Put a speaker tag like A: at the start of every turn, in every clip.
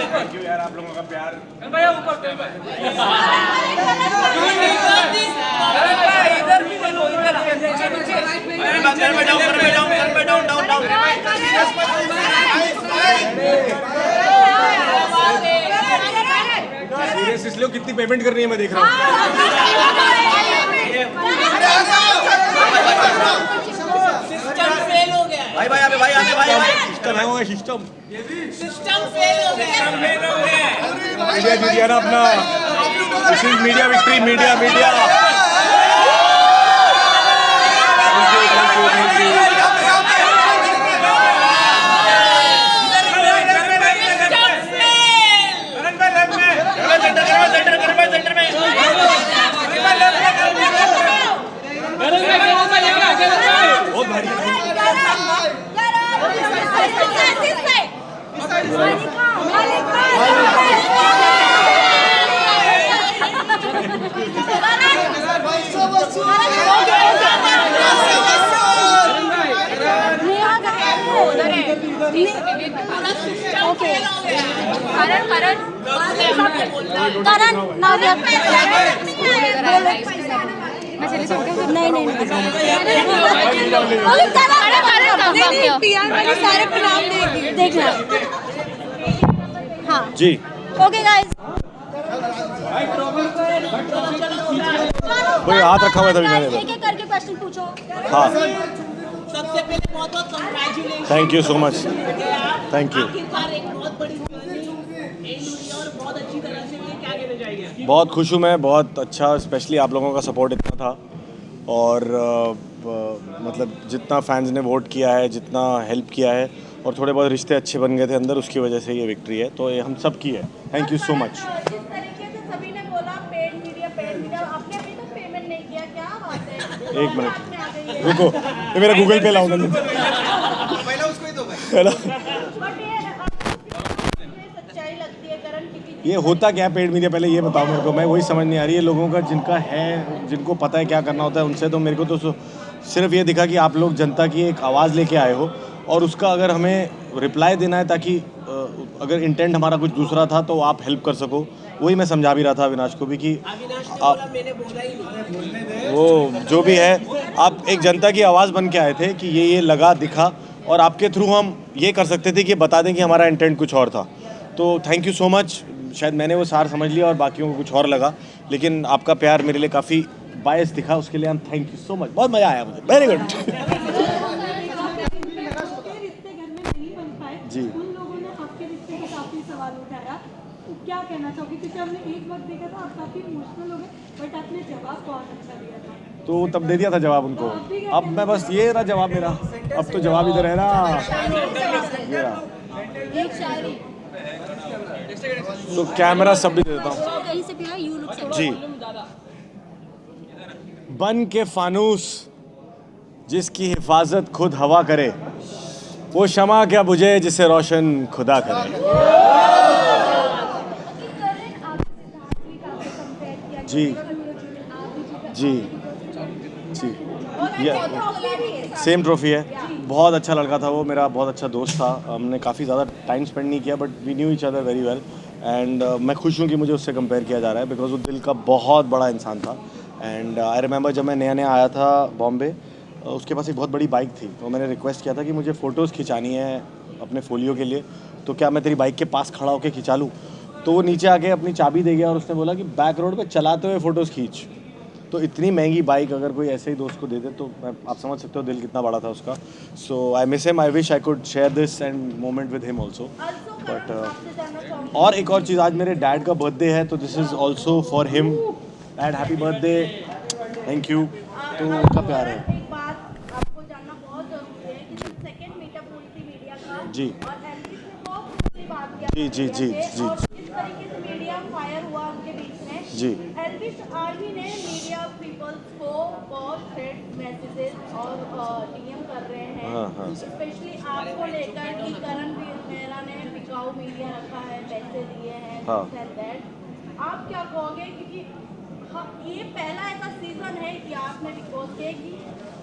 A: Thank you यार आप लोगों का प्यार। सीरियस इसलिए कितनी पेमेंट करनी है मैं देख रहा हूँ।
B: सिस्टम फेल हो गया
C: भाई भाई भाई
A: सिस्टम है वो सिस्टम
B: सिस्टम फेल हो गया
A: मीडिया जीत गया ना अपना। This is media victory media media. बहुत भारी
D: हाँ
A: जी।
D: ओके गाइस
A: कोई हाथ रखा हुआ था अभी मैंने।
D: एक एक करके क्वेश्चन पूछो।
A: हाँ
B: सबसे पहले बहुत बहुत congratulation.
A: Thank you so much thank you.
B: आखिरकार एक बहुत बड़ी जर्नी एंड हुई और बहुत अच्छी तरह से हुई। क्या कहना चाहिए?
A: बहुत खुश हूँ मैं, बहुत अच्छा, स्पेशली आप लोगों का सपोर्ट इतना था और मतलब जितना फैंस ने वोट किया है, जितना हेल्प किया है और थोड़े बहुत रिश्ते अच्छे बन गए थे अंदर, उसकी वजह से ये विक्ट्री है। तो ये हम सब की है। Thank you so much.
D: जिस तरीके से सभी ने बोला पेड मीडिया आपने अभी तक पेमेंट नहीं किया, क्या बात है?
A: एक मिनट रुको, ये मेरा गूगल पे लाऊंगा
C: पहले उसको ही दो भाई।
D: बट ये सच्चाई लगती है करण की
A: ये होता क्या पेड मीडिया, पहले ये बताओ मेरे को, मैं वही समझ नहीं आ रही है लोगों का, जिनका है, जिनको पता है क्या करना होता है उनसे। तो मेरे को तो सिर्फ ये दिखा कि आप लोग जनता की एक आवाज़ लेके आए हो और उसका अगर हमें रिप्लाई देना है ताकि अगर इंटेंट हमारा कुछ दूसरा था तो आप हेल्प कर सको। वही मैं समझा भी रहा था अविनाश को भी कि
B: मैंने बोला ही नहीं।
A: वो जो भी है, आप एक जनता की आवाज़ बन के आए थे कि ये लगा दिखा और आपके थ्रू हम ये कर सकते थे कि बता दें कि हमारा इंटेंट कुछ और था। तो थैंक यू सो मच। शायद मैंने वो सार समझ लिया और बाकियों को कुछ और लगा, लेकिन आपका प्यार मेरे लिए काफ़ी बायस दिखा, उसके लिए हम थैंक यू सो मच। बहुत मज़ा आया मुझे, वेरी गुड। जी
E: उन लोगों ने आपके रिश्ते पे काफी सवाल उठाया, क्या कहना चाहोगे? क्योंकि हमने एक वक्त देखा था आप काफी इमोशनल हो गए, बट आपने जवाब बहुत अच्छा दिया था।
A: तो तब दे दिया था जवाब उनको। अब मैं बस ये रहा जवाब मेरा, अब तो जवाब इधर है ना, ये रहा।
D: एक शायरी
A: तो कैमरा सब भी दे देता हूँ
D: कहीं से भी है, यू लुक
A: जी। बन के फानूस जिसकी हिफाजत खुद हवा करे, वो शमा क्या बुझे जिसे रोशन खुदा करे। जी जी जी, ये सेम ट्रॉफी है। बहुत अच्छा लड़का था वो, मेरा बहुत अच्छा दोस्त था। हमने काफ़ी ज़्यादा टाइम स्पेंड नहीं किया but we knew each other very well and मैं खुश हूँ कि मुझे उससे कंपेयर किया जा रहा है बिकॉज वो दिल का बहुत बड़ा इंसान था। एंड आई रिमेंबर जब मैं नया नया आया था बॉम्बे, उसके पास एक बहुत बड़ी बाइक थी, तो मैंने रिक्वेस्ट किया था कि मुझे फ़ोटोज़ खिंचानी है अपने फोलियो के लिए, तो क्या मैं तेरी बाइक के पास खड़ा होकर खिंचा लूँ। तो वो नीचे आके अपनी चाबी दे गया और उसने बोला कि बैक रोड पे चलाते हुए फ़ोटोज़ खींच। तो इतनी महंगी बाइक अगर कोई ऐसे ही दोस्त को दे दे तो आप समझ सकते हो दिल कितना बड़ा था उसका। So I miss him, I wish I could share this and moment with him also. But और एक और चीज़, आज मेरे डैड का बर्थडे है, तो this is also for him. Dad happy birthday, thank you. तो उनका प्यार है।
D: एक बात आपको जानना बहुत जरूरी है कि जब सेकंड मीटअप हुई थी मीडिया का
A: जी
D: और एलविस ने बहुत खुली बात किया
A: जी जी जी जी
D: और जिस तरीके से मीडिया फायर हुआ उनके बीच में,
A: जी
D: एलविस स्पेशलिस्ट आर्मी ने मीडिया पीपल्स को बहुत थ्रेट मैसेजेस और डीएम कर रहे हैं, स्पेशली आपको लेकर कि करणवीर मेहरा ने बिकाऊ मीडिया रखा है, पैसे दिए हैं, दैट आप क्या कहोगे? क्योंकि ये पहला ऐसा सीजन है कि आपने बिग बॉस के कि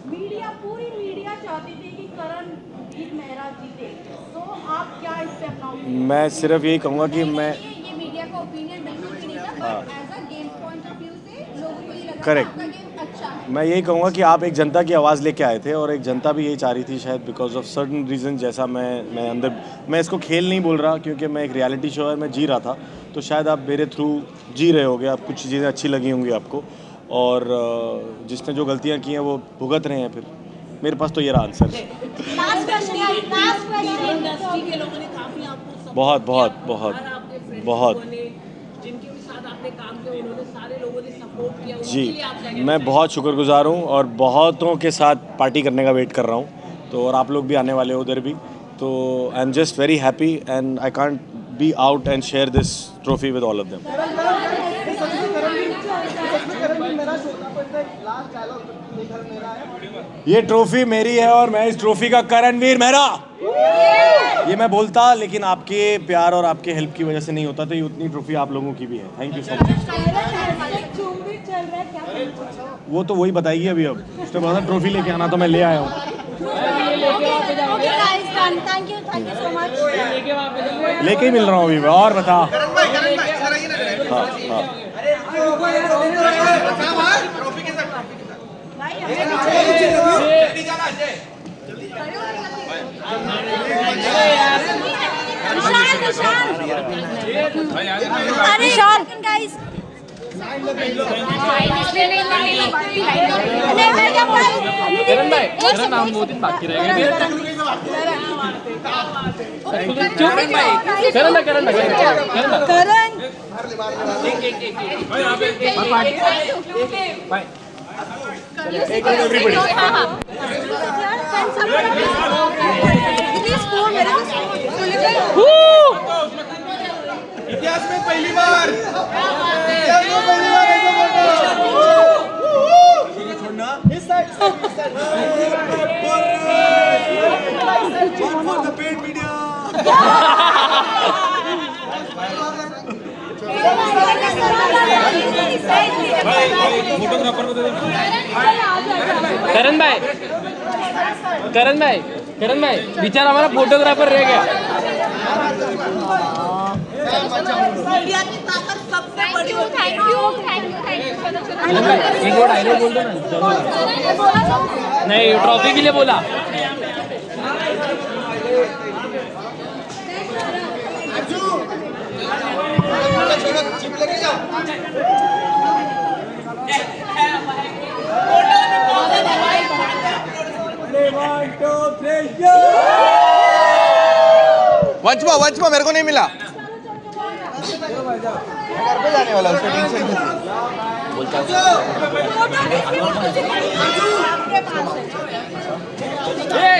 D: मीडिया पूरी मीडिया चाहती थी कि करणवीर मेहरा जीते, तो आप क्या इस पे अपना
A: मैं सिर्फ यही कहूँगा कि मैं
D: ये मीडिया का ओपिनियन बिल्कुल भी नहीं था, but as a game point of view से लोगों को ये लगा
A: Correct.
D: कि आपका गेम अच्छा है।
A: मैं यही कहूँगा कि आप एक जनता की आवाज़ लेके आए थे और एक जनता भी यही चाह रही थी शायद बिकॉज ऑफ सर्टन रीज़न, जैसा मैं अंदर, मैं इसको खेल नहीं बोल रहा क्योंकि मैं एक रियलिटी शो है, मैं जी रहा था, तो शायद आप मेरे थ्रू जी रहे होगे, आप कुछ चीज़ें अच्छी लगी होंगी आपको, और जिसने जो गलतियाँ की हैं वो भुगत रहे हैं। फिर मेरे पास तो ये रहा आंसर।
B: इंडस्ट्री के लोगों ने काफी आपको support
A: बहुत
B: किया।
A: बहुत बहुत
B: और आपके friends
A: बहुत
B: लोगों ने, जिनके भी साथ आपने काम किया, उन्होंने सारे लोगों ने सपोर्ट किया, उनके
A: जी,
B: लिए आप क्या कहना
A: मैं बहुत शुक्रगुजार हूँ और बहुतों के साथ पार्टी करने का वेट कर रहा हूँ, तो और आप लोग भी आने वाले हो उधर भी, तो I am just very happy and I can't be out and share this trophy with all of them. ये ट्रॉफी मेरी है और मैं इस ट्रॉफी का करणवीर मेहरा, ये मैं बोलता, लेकिन आपके प्यार और आपके हेल्प की वजह से नहीं होता, तो ये उतनी ट्रॉफी आप लोगों की भी है। Thank you so much.
E: Chumbi चल रहा है क्या?
A: वो तो वही बताइए अभी, अब उसने बोला था ट्रॉफी लेके आना, तो मैं ले आया हूँ।
D: Thank you so much.
A: लेके ही मिल रहा हूँ अभी मैं, और बता।
C: करण भाई इधर आइए ना।
A: हाँ हाँ
C: ट्रॉफी के साथ
D: भाई
C: जल्दी जाना अजय।
D: विशाल गाइस
F: करण भाई, मेरा नाम 2 दिन बाकी रह गए। करण भाई, करण
C: इतिहास में पहली बार
F: करण भाई, करण भाई, बेचारा हमारा फोटोग्राफर रह गया।
B: मीडिया की ताकत सबसे बड़ी होती है।
F: एक और डायलॉग बोल दो ना। नहीं, ट्रॉफी के लिए बोला।
C: चिप लेके जाओ। वंचमा मेरे को नहीं मिला। घर पे जाने वाला, उसको टेंशन नहीं।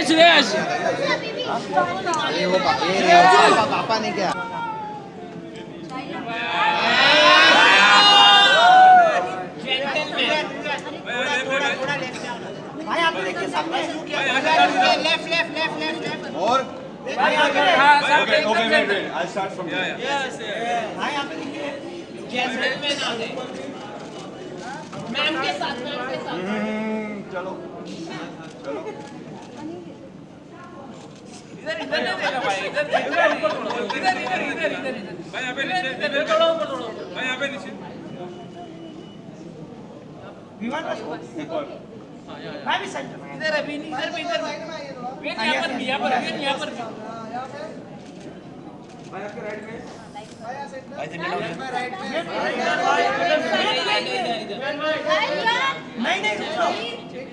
F: श्रेयस,
C: पापा ने क्या और
B: मैम के साथ
C: चलो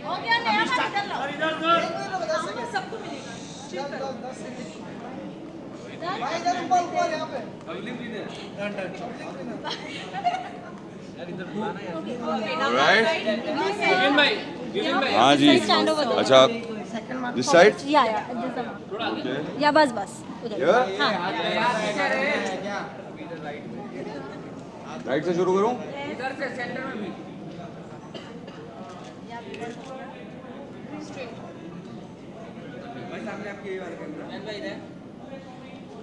D: हो गया नया सबको
G: हाँ जी। अच्छा, दिस साइड
H: या बस उधर हाँ
G: राइट से शुरू करूं?
F: इधर से सेंटर में भी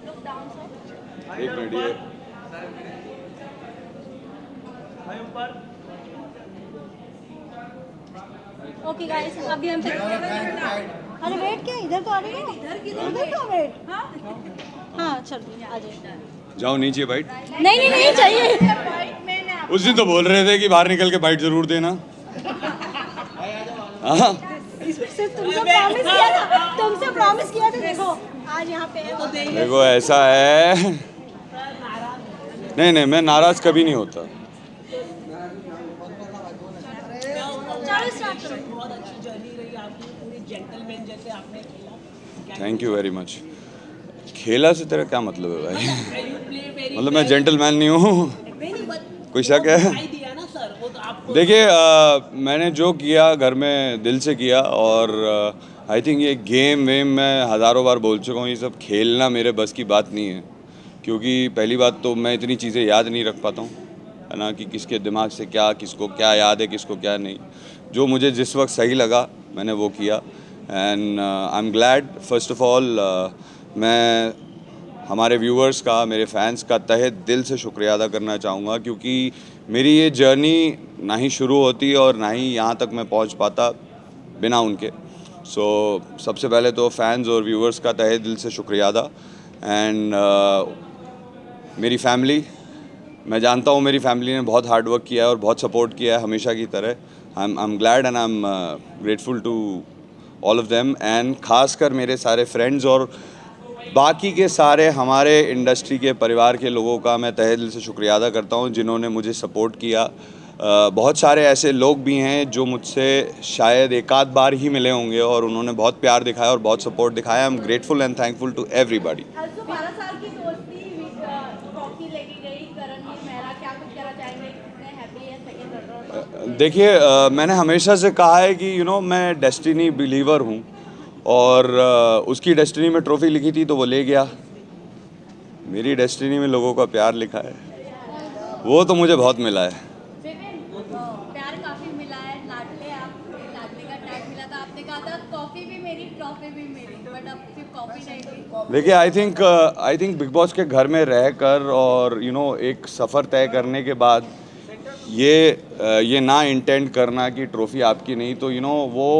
D: Look down, sir.
G: एक मिनट ये
H: ओके गाइस, अभी हम अरे वेट क्या इधर तो आ रही है, इधर क्यों वेट? हाँ चलो आ जाइए।
G: जाओ नीचे बाइट।
H: नहीं चाहिए।
D: White man है
G: उस दिन तो बोल रहे थे कि बाहर निकल के बाइट जरूर देना। हाँ
H: तुमसे प्रॉमिस किया था। देखो आज यहाँ पे है तो
G: देखो ऐसा है, नहीं मैं नाराज कभी नहीं होता।
H: चलो स्टार्ट करो।
B: बहुत अच्छी जर्नी रही आपकी, पूरी जेंटलमैन जैसे आपने खेला।
G: Thank you very much. खेला से तेरा क्या मतलब है भाई?
B: You play very
G: मतलब मैं
B: well.
G: जेंटलमैन नहीं हूँ?
B: नहीं, but
G: कोई शक है?
B: दिखाई दिया ना सर, वो तो आपको
G: देखिए मैंने जो किया घर में दिल से किया, और आई थिंक ये गेम वेम मैं हज़ारों बार बोल चुका हूँ, ये सब खेलना मेरे बस की बात नहीं है। क्योंकि पहली बात तो मैं इतनी चीज़ें याद नहीं रख पाता हूँ, है ना, कि किसके दिमाग से क्या, किसको क्या याद है, किसको क्या नहीं। जो मुझे जिस वक्त सही लगा मैंने वो किया। And I am glad, first of all मैं हमारे व्यूअर्स का, मेरे फैंस का तहे दिल से शुक्रिया अदा करना चाहूँगा, क्योंकि मेरी ये जर्नी ना ही शुरू होती और ना ही यहाँ तक मैं पहुँच पाता बिना उनके। सो सबसे पहले तो फैंस और व्यूअर्स का तहे दिल से शुक्रिया अदा। एंड मेरी फैमिली, मैं जानता हूँ मेरी फैमिली ने बहुत हार्ड वर्क किया है और बहुत सपोर्ट किया है हमेशा की तरह। I am glad and I am grateful to all of them. And ख़ासकर मेरे सारे फ्रेंड्स और बाकी के सारे हमारे इंडस्ट्री के परिवार के लोगों का मैं तहे दिल से शुक्रिया अदा करता हूँ, जिन्होंने मुझे सपोर्ट किया। बहुत सारे ऐसे लोग भी हैं जो मुझसे शायद एक आध बार ही मिले होंगे और उन्होंने बहुत प्यार दिखाया और बहुत सपोर्ट दिखाया। I am grateful and thankful to everybody.
D: Also 12 साल की दोस्ती ट्रॉफी लेके गई करण जी मेहरा, क्या कुछ कहना चाहेंगे? कितने हैप्पी है सेकंड रनर?
G: देखिए मैंने हमेशा से कहा है कि मैं डेस्टिनी बिलीवर हूँ, और उसकी डेस्टिनी में ट्रॉफी लिखी थी तो वो ले गया। मेरी डेस्टिनी में लोगों का प्यार लिखा है, वो तो मुझे बहुत मिला है।
D: विपिन, प्यार काफी मिला है, लाडले लाडले का टैग मिला था, आपने कहा था कॉफी भी मेरी ट्रॉफी भी मेरी, बट अब सिर्फ कॉफी नहीं हुई।
G: देखिए आई थिंक बिग बॉस के घर में रहकर और एक सफ़र तय करने के बाद ये ना इंटेंड करना कि ट्रॉफी आपकी नहीं, तो वो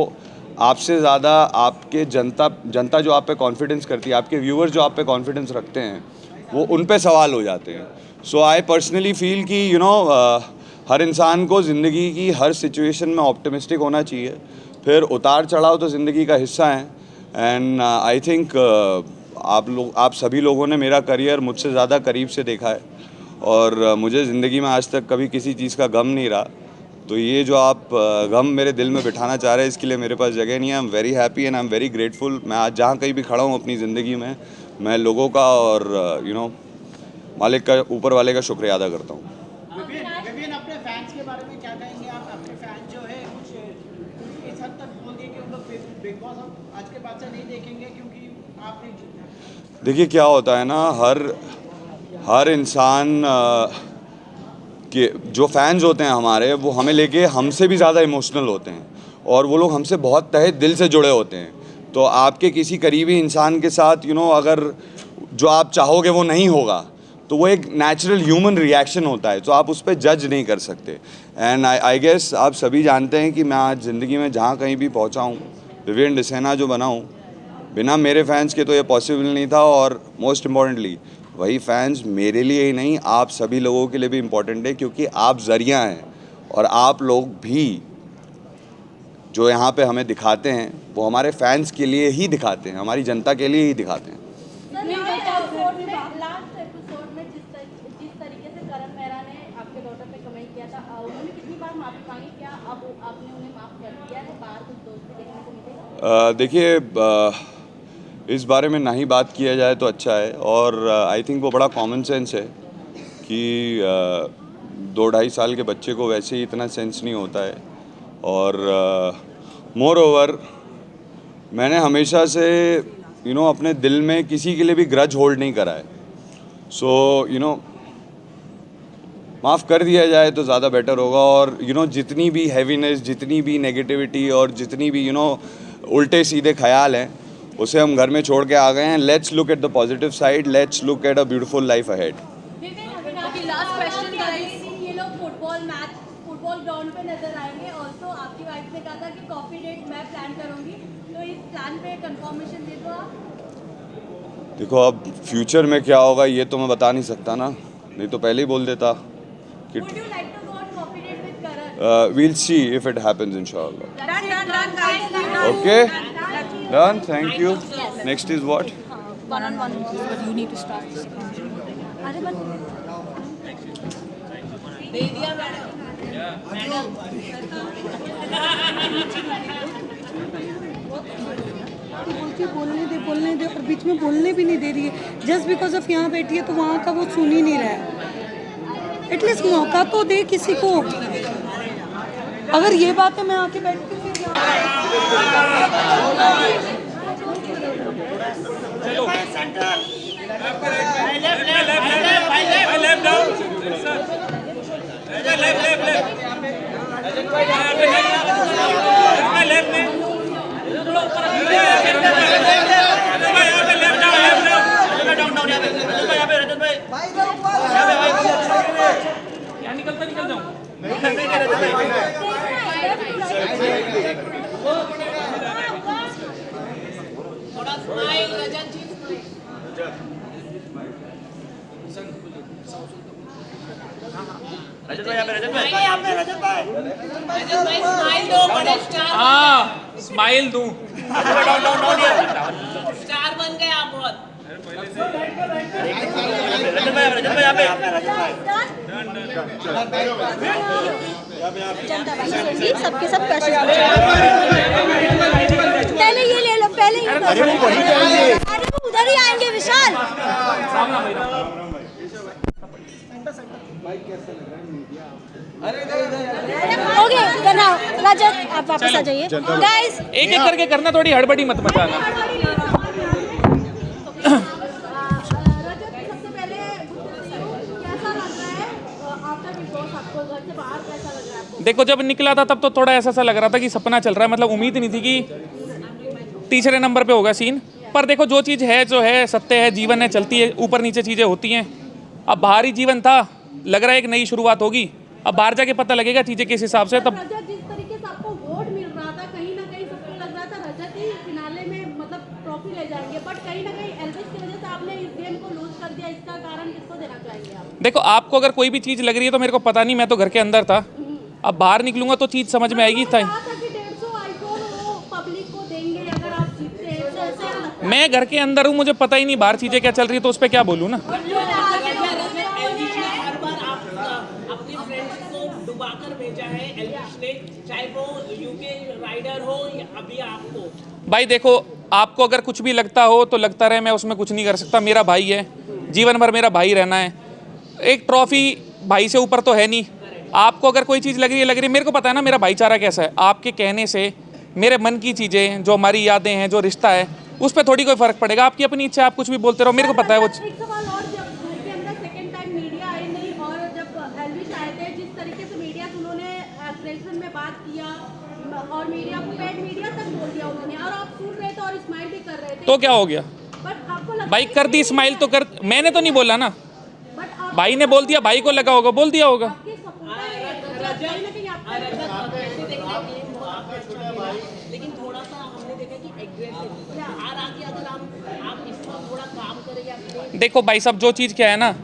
G: आपसे ज़्यादा आपके जनता जो आप पे कॉन्फिडेंस करती है, आपके व्यूअर्स जो आप पे कॉन्फिडेंस रखते हैं, वो उन पे सवाल हो जाते हैं। सो आई पर्सनली फील कि हर इंसान को ज़िंदगी की हर सिचुएशन में ऑप्टिमिस्टिक होना चाहिए। फिर उतार चढ़ाव तो ज़िंदगी का हिस्सा है। एंड आई थिंक आप सभी लोगों ने मेरा करियर मुझसे ज़्यादा करीब से देखा है, और मुझे ज़िंदगी में आज तक कभी किसी चीज़ का गम नहीं रहा। तो ये जो आप गम मेरे दिल में बिठाना चाह रहे हैं, इसके लिए मेरे पास जगह नहीं है। I am very happy and I am very grateful. मैं आज जहाँ कहीं भी खड़ा हूँ अपनी ज़िंदगी में, मैं लोगों का और मालिक का, ऊपर वाले का शुक्रिया अदा करता हूँ।
B: विपिन, अपने फैंस के बारे में क्या कहेंगे आप? अपने फैंस जो है कुछ इस हद तक बोल दिए कि उन लोग बिग बॉस आज के बाद से नहीं देखेंगे क्योंकि आप नहीं जीते।
G: देखिए क्या होता है ना, हर इंसान के जो फैंस होते हैं हमारे, वो हमें लेके हमसे भी ज़्यादा इमोशनल होते हैं, और वो लोग हमसे बहुत तहे दिल से जुड़े होते हैं। तो आपके किसी करीबी इंसान के साथ अगर जो आप चाहोगे वो नहीं होगा, तो वो एक नेचुरल ह्यूमन रिएक्शन होता है, तो आप उस पर जज नहीं कर सकते। एंड आई गेस आप सभी जानते हैं कि मैं आज ज़िंदगी में जहाँ कहीं भी पहुँचा हूँ, विवियन डिसेना जो बना हूँ, बिना मेरे फैंस के तो ये पॉसिबल नहीं था। और मोस्ट इम्पॉर्टेंटली वही फैंस मेरे लिए ही नहीं, आप सभी लोगों के लिए भी इम्पोर्टेंट है, क्योंकि आप ज़रिया हैं, और आप लोग भी जो यहाँ पे हमें दिखाते हैं वो हमारे फैंस के लिए ही दिखाते हैं, हमारी जनता के लिए ही दिखाते हैं।
D: लास्ट एपिसोड में जिस तरीके से करण मेहरा ने आपके डॉटर पे कमेंट किया था, उन्होंने कितनी बार माफी मांगी? क्या अब आपने उन्हें माफ कर दिया है? बाहर कुछ दोस्त भी देखने को मिले?
G: देखिए इस बारे में ना ही बात किया जाए तो अच्छा है, और आई थिंक वो बड़ा कॉमन सेंस है कि 2-2.5 साल के बच्चे को वैसे ही इतना सेंस नहीं होता है। और मोर ओवर मैंने हमेशा से अपने दिल में किसी के लिए भी ग्रज होल्ड नहीं करा है। सो माफ़ कर दिया जाए तो ज़्यादा बेटर होगा। और जितनी भी हैवीनेस, जितनी भी नेगेटिविटी और जितनी भी उल्टे सीधे ख्याल हैं, उसे हम घर में छोड़ के आ गए हैं। Let's look at the positive side, let's look at a beautiful life ahead.
D: Last question guys, ये लोग फुटबॉल ग्राउंड पे नजर आएंगे। ऑल्सो आपकी वाइफ ने कहा था कि कॉफी डेट मैं प्लान करूंगी, तो इस प्लान पे कंफर्मेशन दे दो आप।
G: देखो अब फ्यूचर में क्या होगा ये तो मैं बता नहीं सकता ना, नहीं तो पहले ही बोल देता कि
D: Would you like to go on coffee date with Karan?
G: we'll see if it happens inshallah.
D: Done, guys.
G: Okay, done. Thank you. Next is what?
H: One-on-one, but you need to start this. अरे बस
E: बोलने दे और बीच में बोलने भी नहीं दे रही है। जस्ट बिकॉज ऑफ यहाँ बैठी है तो वहाँ का वो सुन ही नहीं रहा है। एटलीस्ट मौका तो दे किसी को। अगर ये बात है मैं आके बैठती हूँ
F: निकल जाऊँ।
B: थोड़ा स्माइल रजत जी। रजत भाई स्माइल दो, बड़े स्टार।
F: हाँ स्माइल दूँ।
B: स्टार बन गए आप बहुत।
H: सबके सब कैसे पहले ये ले लो, पहले ये अरे वो उधर ही आएंगे विशाल। ओके बनाओ रजत, आप वापस आ जाइए गाइस।
F: एक एक करके करना, थोड़ी हड़बड़ी मत मचाना। देखो जब निकला था तब तो थोड़ा ऐसा सा लग रहा था कि सपना चल रहा है, मतलब उम्मीद नहीं थी कि तीसरे नंबर पे होगा सीन। पर देखो जो चीज़ है जो है सत्य है, जीवन है, चलती है, ऊपर नीचे चीज़ें होती हैं। अब बाहरी जीवन था, लग रहा है एक नई शुरुआत होगी। अब बाहर जाके पता लगेगा चीज़ें किस हिसाब से। तब
D: रजत जिस तरीके से आपको वोट मिल रहा था, कहीं ना कहीं सबको लग रहा था रजत ही फिनाले में मतलब ट्रॉफी ले जाएंगे, बट कहीं ना कहीं एल्विस की वजह से आपने इस गेम को लूज कर दिया। इसका कारण किसको देना चाहेंगे आप?
F: देखो आपको अगर कोई भी चीज़ लग रही है तो मेरे को पता नहीं, मैं तो घर के अंदर था। अब बाहर निकलूंगा तो चीज़ समझ में आएगी। था
D: 150 आईफोन वो पब्लिक को देंगे अगर आप जीतते हैं, तो ऐसा लगता
F: मैं घर के अंदर हूँ, मुझे पता ही नहीं बाहर चीज़ें क्या चल रही है, तो उस पर क्या बोलूँ ना।
B: हर बार आप अपने फ्रेंड्स को डुबाकर भेजा है एल्विस ने, चाहे वो यूके राइडर हो या अभी आपको।
F: भाई देखो आपको अगर कुछ भी लगता हो तो लगता रहे, मैं उसमें कुछ नहीं कर सकता। मेरा भाई है, जीवन भर मेरा भाई रहना है। एक ट्रॉफी भाई से ऊपर तो है नहीं। आपको अगर कोई चीज़ लग रही है, मेरे को पता है ना मेरा भाईचारा कैसा है। आपके कहने से मेरे मन की चीज़ें, जो हमारी यादें हैं, जो रिश्ता है, उस पर थोड़ी कोई फर्क पड़ेगा। आपकी अपनी इच्छा, आप कुछ भी बोलते रहो, मेरे को पता है वो।
D: एक सवाल और, जब घर के अंदर सेकंड टाइम मीडिया आई नहीं और जब एल्विस आए थे, जिस तरीके से मीडिया से उन्होंने प्रेजेंट में बात किया और मीडिया को पेड मीडिया तक बोल दिया उन्होंने, और आप सुन रहे थे और स्माइल भी कर रहे थे,
F: तो क्या हो गया?
D: बट आपको लगता
F: भाई
D: है
F: कर दी स्माइल तो कर, मैंने तो नहीं बोला ना,
D: बट आप
F: भाई ने बोल दिया, भाई को लगा होगा, बोल दिया होगा।
D: आपके सपोर्टर है, कहीं ना कहीं आपका
B: लेकिन थोड़ा सा हमने देखा कि एग्रेसिव बाहर आके अगर आप इस पर थोड़ा काम करेंगे।
F: देखो भाई साहब जो चीज़ क्या है ना,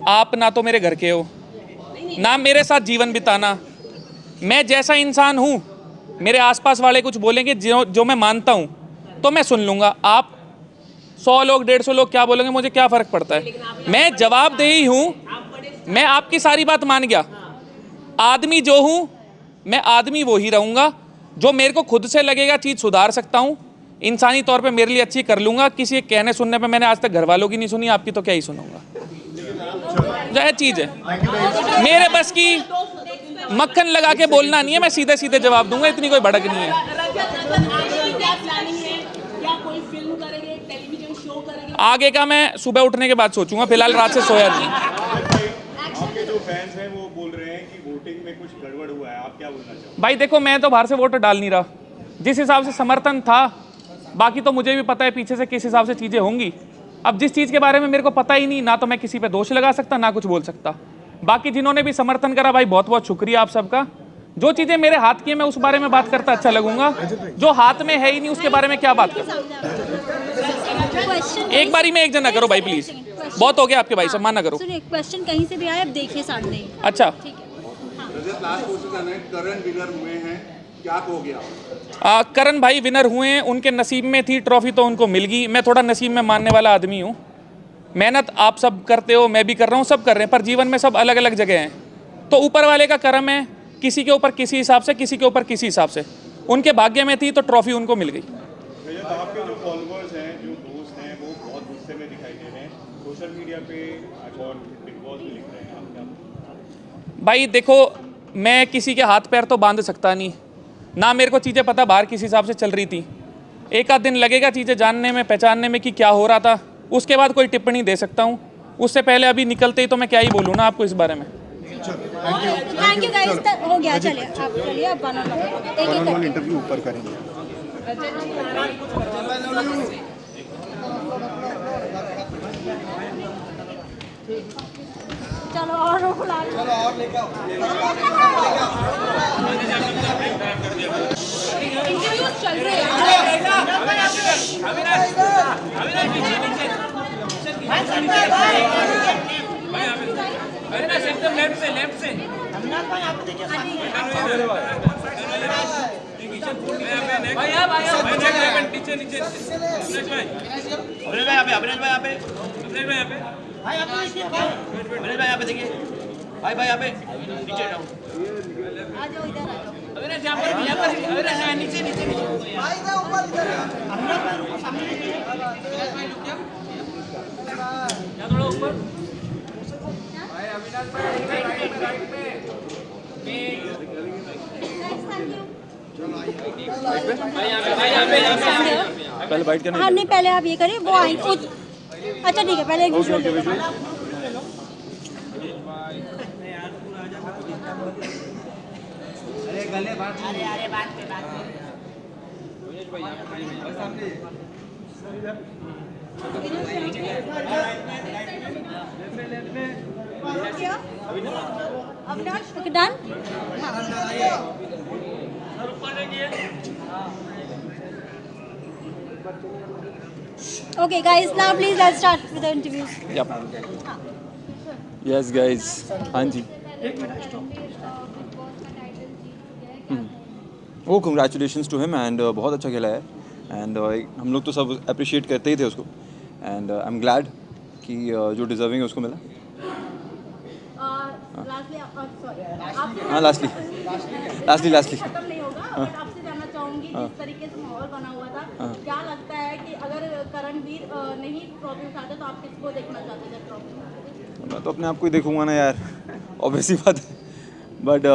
F: आप ना तो मेरे घर के हो ना मेरे साथ जीवन बिताना। मैं जैसा इंसान हूँ, मेरे आसपास वाले कुछ बोलेंगे जो मैं मानता हूँ तो मैं सुन लूँगा। आप 100 लोग 150 लोग क्या बोलेंगे, मुझे क्या फ़र्क पड़ता है। मैं जवाबदेही हूँ, मैं आपकी सारी बात मान गया। आदमी जो हूँ मैं आदमी वो ही रहूँगा। जो मेरे को खुद से लगेगा चीज़ सुधार सकता हूँ, इंसानी तौर पे मेरे लिए अच्छी कर लूँगा। किसी के कहने सुनने पे मैंने आज तक घर वालों की नहीं सुनी, आपकी तो क्या ही सुनूंगा। जाहिर चीज़ है, मेरे बस की मक्खन लगा के बोलना नहीं है, मैं सीधे सीधे जवाब दूंगा, इतनी कोई भड़क नहीं है। आगे का मैं सुबह उठने के बाद सोचूंगा, फिलहाल रात से सोया नहीं।
A: जो फैंस हैं वो बोल रहे हैं कि वोटिंग में कुछ गड़बड़ हुआ है, आप क्या बोलना चाहोगे?
F: भाई देखो, मैं तो बाहर से वोट डाल नहीं रहा। जिस हिसाब से समर्थन था, बाकी तो मुझे भी पता है पीछे से किस हिसाब से चीज़ें होंगी। अब जिस चीज़ के बारे में मेरे को पता ही नहीं, ना तो मैं किसी पे दोष लगा सकता, ना कुछ बोल सकता। बाकी जिन्होंने भी समर्थन करा, भाई बहुत बहुत शुक्रिया आप सबका। जो चीज़ें मेरे हाथ की है मैं उस बारे में बात करता अच्छा लगूंगा, जो हाथ में है ही नहीं उसके बारे में क्या बात कर। एक बारी में एक जना करो भाई प्लीज, बहुत हो गया आपके भाई, सम्मान ना करो।
H: सुनिए, क्वेश्चन कहीं से भी आए, अब देखिए सामने ही।
F: अच्छा,
H: ठीक है।
I: करण विनर हुए हैं, क्या कहोगे आप?
F: करण भाई विनर हुए हैं, उनके नसीब में थी ट्रॉफी तो उनको मिल गई। मैं थोड़ा नसीब में मानने वाला आदमी हूँ। मेहनत आप सब करते हो, मैं भी कर रहा हूँ, सब कर रहे हैं, पर जीवन में सब अलग अलग जगह हैं। तो ऊपर वाले का करम है, किसी के ऊपर किसी हिसाब से, किसी के ऊपर किसी हिसाब से। उनके भाग्य में थी तो ट्रॉफी उनको मिल गई।
A: आपके जो फॉलोअर्स हैं, जो दोस्त हैं, वो बहुत गुस्से में दिखाई दे रहे हैं सोशल मीडिया पे और बिग बॉस भी लिख रहे हैं, आप क्या?
F: भाई देखो, मैं किसी के हाथ पैर तो बांध सकता नहीं, ना मेरे को चीज़ें पता बाहर किस हिसाब से चल रही थी। एक आध दिन लगेगा चीज़ें जानने में, पहचानने में कि क्या हो रहा था, उसके बाद कोई टिप्पणी दे सकता हूँ। उससे पहले अभी निकलते ही तो मैं क्या ही बोलूँ ना आपको इस बारे में।
H: थैंक यू गाइस, हो गया। चलिए आप, चलिए आप बना एक
C: इंटरव्यू ऊपर करेंगे।
H: चलो और बुला लो।
D: इंटरव्यूज चल रहे हैं।
F: एकदम लेफ्ट से भाई आप नीचे
H: आ जाओ इधर, आ जाओ।
F: नीचे थोड़ा ऊपर।
A: पहले बाइट करना।
H: हाँ नहीं, पहले आप ये करिए, वो आएंगे। अच्छा ठीक है, पहले एक visual. Avinash done. Okay guys, now please let's start with the interviews.
J: Yes guys, हाँ जी। वो कंग्रेचुलेशंस टू हिम एंड बहुत अच्छा खेला है एंड हम लोग तो सब अप्रिशिएट करते ही थे उसको एंड आई एम ग्लैड कि जो डिजर्विंग है उसको मिला। हाँ लास्टली
D: खत्म नहीं होगा, बट आपसे जानना चाहूंगी, जिस तरीके से माहौल बना हुआ था, क्या लगता है कि अगर करणवीर नहीं ट्रॉफी उठाते तो आप किसको देखना चाहते थे ट्रॉफी?
J: मैं तो अपने आप को ही देखूंगा ना यार, ऑब्वियसली बात है। बट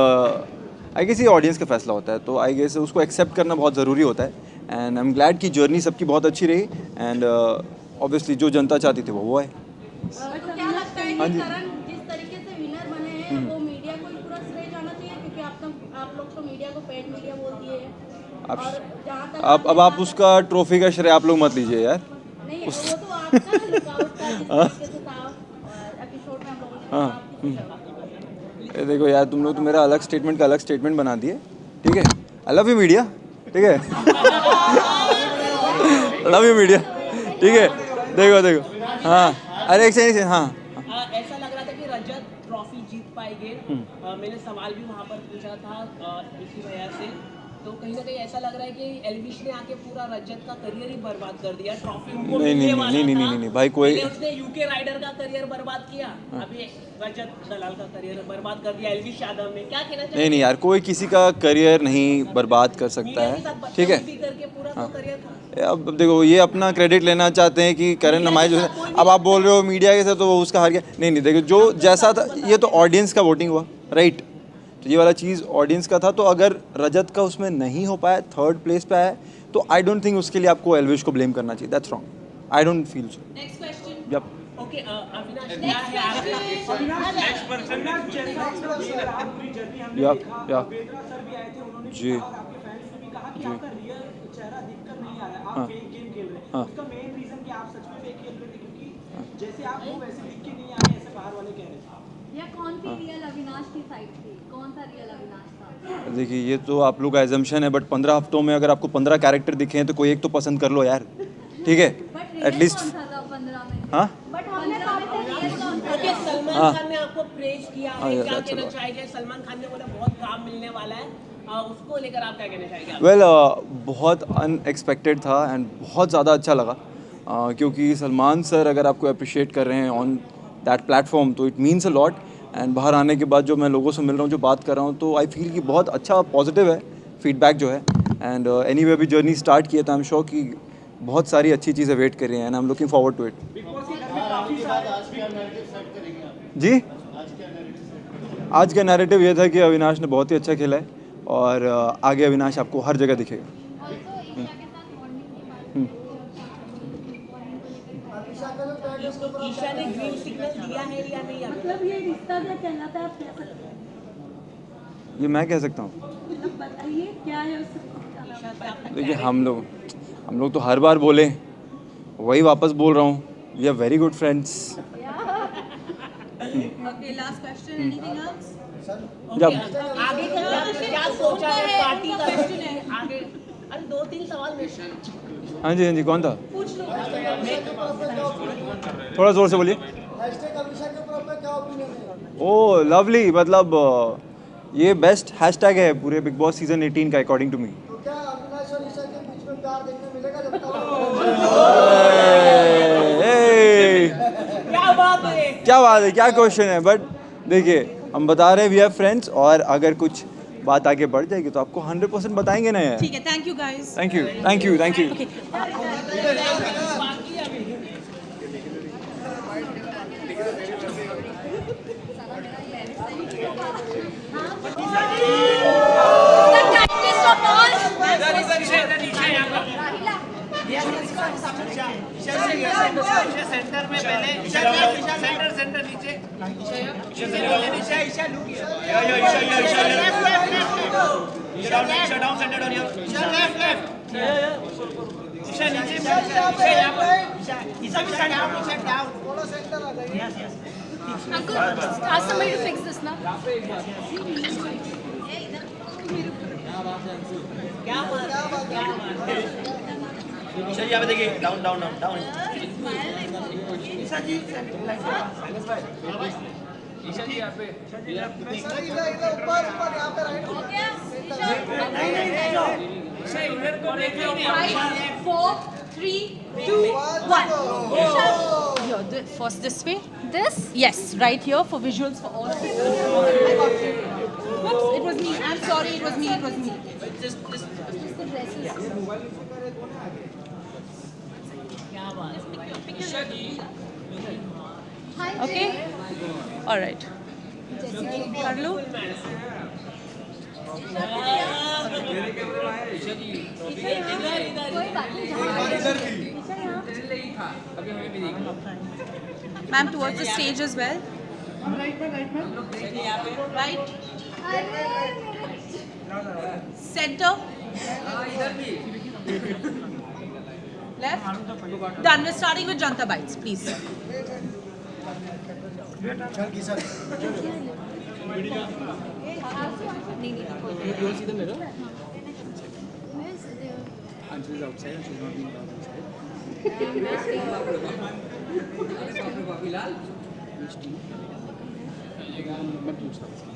J: आई गेस ये ऑडियंस का फैसला होता है, तो आई गेस उसको एक्सेप्ट करना बहुत ज़रूरी होता है एंड आई एम ग्लैड कि जर्नी सबकी बहुत अच्छी रही एंड ऑब्वियसली जो जनता चाहती थी वो है।
D: क्या लगता है कि करण जिस तरीके से विनर बने हैं वो मीडिया को पूरा श्रेय जाना चाहिए, क्योंकि आप लोग तो मीडिया को पेड मीडिया बोल दिए हैं। और जहाँ तक
J: अब आप उसका ट्रॉफी का श्रेय आप लोग मत लीजिए यार।
D: नहीं, वो तो आपका लुकआउट का जिस तरीके से था एपिसोड में हम लोगों ने कहा।
J: ये देखो यार, तुम लोग तो मेरा अलग स्टेटमेंट का अलग स्टेटमेंट बना दिए, ठीक है। आई लव यू मीडिया, ठीक है। लव यू मीडिया, ठीक है। देखो हाँ, अरे एक सेकंड, हाँ
B: ऐसा लग रहा था कि रजत ट्रॉफी जीत पाएंगे। मैंने सवाल भी वहाँ पर पूछा था इसी वजह से, तो कहीं ना कहीं ऐसा लग रहा है कि एल्विश ने आके पूरा रजत का करियर ही बर्बाद कर दिया। ट्रॉफी उनको मिलने वाला था।
J: नहीं भाई, कोई
B: पहले उसने यूके राइडर का करियर बर्बाद किया, अभी रजत दलाल का करियर बर्बाद कर दिया एल्विश यादव ने। क्या कहना चाहिए?
J: नहीं यार, कोई किसी का करियर नहीं बर्बाद कर सकता है, ठीक है।
B: करके पूरा तो करियर था।
J: अब देखो, ये अपना क्रेडिट लेना चाहते हैं कि करण हमारे जो है, अब आप बोल रहे हो मीडिया के साथ तो वो उसका हार गया। नहीं देखो, जो जैसा था, ये तो ऑडियंस का वोटिंग हुआ, राइट। तो ये वाला चीज़ ऑडियंस का था, तो अगर रजत का उसमें नहीं हो पाया, थर्ड प्लेस पे आया, तो आई डोंट थिंक उसके लिए आपको एल्विश को ब्लेम करना चाहिए। That's wrong, I don't feel so.
B: Next question.
J: Yup.
B: Okay, okay Avinash क्या है आपका
J: या जी जी हाँ हाँ
D: या कौन सी रियल अविनाश की साइड थी, कौन सा रियल अविनाश था?
J: देखिए ये तो आप लोग का एजम्पशन है, बट 15 हफ्तों में अगर आपको 15 कैरेक्टर दिखे हैं तो कोई एक तो पसंद कर लो यार, ठीक है? एटलीस्ट हाँ
D: बट हमने रियल कौन सा
B: ओके सलमान
J: हाँ।
B: खान ने आपको प्रेज किया
J: हाँ,
B: है
J: यार,
B: क्या
J: अच्छा
B: कहना
J: बात।
B: चाहेंगे सलमान खान ने बोला बहुत काम मिलने वाला है उसको लेकर आप क्या कहना चाहेंगे
J: वेल बहुत अनएक्सपेक्टेड था एंड बहुत ज़्यादा अच्छा लगा क्योंकि सलमान सर अगर आपको अप्रिशिएट कर रहे हैं ऑन दैट प्लेटफॉर्म तो it means a lot. And बाहर आने के बाद जो मैं लोगों से मिल रहा हूँ, जो बात कर रहा हूँ, तो आई फील कि बहुत अच्छा पॉजिटिव है फीडबैक जो है। एंड एनी वे अभी जर्नी स्टार्ट किया था, आई एम श्योर कि बहुत सारी अच्छी चीज़ें वेट कर रही हैं and I am looking forward to it. जी आज का नैरेटिव ये था कि अविनाश ने बहुत ही अच्छा खेला है और आगे अविनाश आपको हर जगह दिखेगा।
B: ईशा ने ग्रीन सिग्नल दिया है या नहीं आपको?
E: मतलब ये रिश्ता क्या कहलाता है, आप कह सकते हैं?
J: ये मैं कह सकता हूँ।
E: मतलब बताइए क्या है उस रिश्ते का नाम?
J: देखिए हम लोग तो हर बार बोले, वही वापस बोल रहा हूँ, we are very good friends.
H: Okay, last question. Anything else?
J: जब
B: आगे का क्या सोचा है पार्टी का आगे अरे 2-3 सवाल में
J: हाँ जी कौन था? थोड़ा जोर से बोलिए। ओह लवली, मतलब ये बेस्ट हैशटैग है पूरे बिग बॉस सीजन 18 का अकॉर्डिंग टू मी। क्या बात है, क्या क्वेश्चन है, बट देखिए हम बता रहे हैं वी आर फ्रेंड्स और अगर कुछ बात आगे बढ़ जाएगी तो आपको 100% बताएंगे ना यार।
H: ठीक है, thank you guys.
J: Thank you thank you thank you.
B: Centre में पहले सेंटर नीचे
H: Uncle, ask somebody to fix this now. Five, 4, 3, 2, 1. Here, first this way. This? Yes, right here for visuals for all of you. Whoops, it was me. I'm sorry, it was me. Just the dresses. Okay? Alright. कर लो. Ma'am, towards the stage as well. Right. Center. Left. Done. We're starting with Janta Bites, please.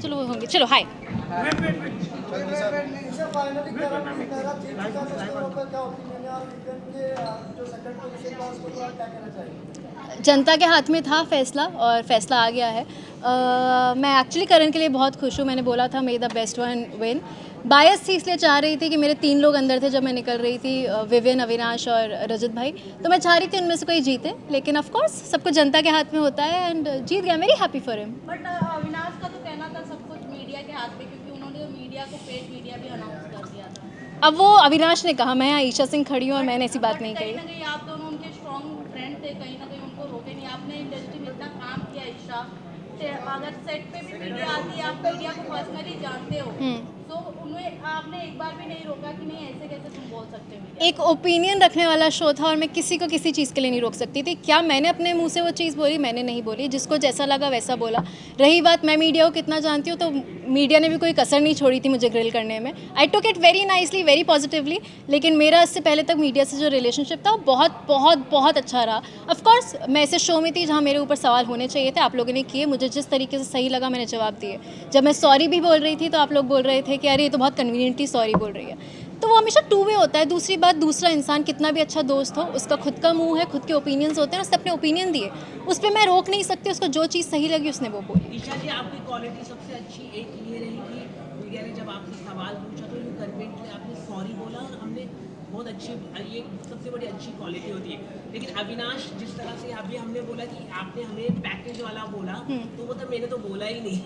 H: चलो वो होंगे. चलो हाय. जनता के हाथ में था फैसला और फैसला आ गया है. मैं एक्चुअली करण के लिए बहुत खुश हूँ. मैंने बोला था may the best one win. Bias थी इसलिए चाह रही थी कि मेरे 3 लोग अंदर थे जब मैं निकल रही थी, विविन, अविनाश और रजत भाई. तो मैं चाह रही थी उनमें से कोई जीते, लेकिन ऑफ कोर्स सबको जनता के हाथ में होता है एंड जीत गया. Very happy for him.
D: But Avinash का तो कहना था सब कुछ मीडिया के हाथ में, क्योंकि उन्होंने मीडिया को पेड मीडिया भी अनाउंस कर दिया था.
H: अब वो अविनाश ने कहा, मैं ईशा सिंह खड़ी हूँ और मैंने ऐसी बात नहीं
D: कहीं
H: कही.
D: ना कहीं आप दोनों उनके स्ट्रॉन्ग फ्रेंड थे, कहीं ना कहीं उनको रोके नहीं आपने. इंडस्ट्री हमेशा अगर सेट पे भी मीडिया आती है, आप मीडिया को पर्सनली जानते हो, तो उन्हें आपने एक बार भी नहीं रोका कि नहीं ऐसे कैसे तुम बोल सकते हो?
H: एक ओपिनियन रखने वाला शो था और मैं किसी को किसी चीज़ के लिए नहीं रोक सकती थी। क्या मैंने अपने मुंह से वो चीज़ बोली? मैंने नहीं बोली। जिसको जैसा लगा वैसा बोला। रही बात मैं मीडिया को कितना जानती हूँ, तो मीडिया ने भी कोई कसर नहीं छोड़ी थी मुझे ग्रिल करने में। I took it very nicely, very positively. लेकिन मेरा इससे पहले तक मीडिया से जो रिलेशनशिप था वो बहुत बहुत बहुत अच्छा रहा। ऑफकोर्स मैं ऐसे शो में थी जहाँ मेरे ऊपर सवाल होने चाहिए थे, आप लोगों ने किए। मुझे जिस तरीके से सही लगा मैंने जवाब दिए। जब मैं सॉरी भी बोल रही थी तो आप लोग बोल रहे थे कि अरे ये तो बहुत कन्वीनियंटली सॉरी बोल रही है। तो वो हमेशा टू वे होता है। दूसरी बात, दूसरा इंसान कितना भी अच्छा दोस्त हो, उसका खुद का मुंह है, खुद के ओपिनियंस होते हैं, उसने अपने ओपिनियन दिए, उस पर मैं रोक नहीं सकती। उसको जो चीज़ सही लगी उसने वो बोली।
B: ईशा जी, आपकी क्वालिटी सबसे अच्छी एक ये रही कि मीडिया ने जब आपसे सवाल पूछा तो यू कन्विंसली आपने सॉरी बोला और हमने बहुत अच्छी, ये सबसे बड़ी अच्छी क्वालिटी होती है। लेकिन अविनाश जिस तरह से अभी हमने बोला कि आपने हमें पैकेज वाला बोला, तो वो तो मैंने तो बोला ही नहीं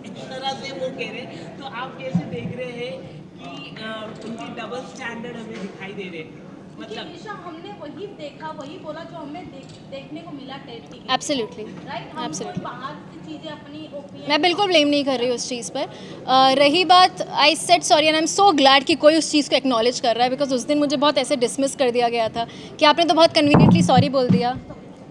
B: इस तरह से वो कह रहे। तो आप कैसे देख रहे हैं कि उनकी डबल स्टैंडर्ड हमें दिखाई दे रहे हैं? मतलब
D: ईशा, हमने वही देखा, वही बोला जो हमें देखने को मिला टेस्ट की।
H: एब्सोल्युटली,
D: राइट, हम कोई
H: एब्सोल्युटली।
D: बाहर की चीजें अपनी ओपिनियन
H: मैं बिल्कुल ब्लेम नहीं कर रही उस चीज़ पर। रही बात, I said sorry and I am so glad कि कोई उस चीज़ को एक्नॉलेज कर रहा है, बिकॉज उस दिन मुझे बहुत ऐसे डिसमिस कर दिया गया था कि आपने तो बहुत कन्वीनियंटली सॉरी बोल दिया।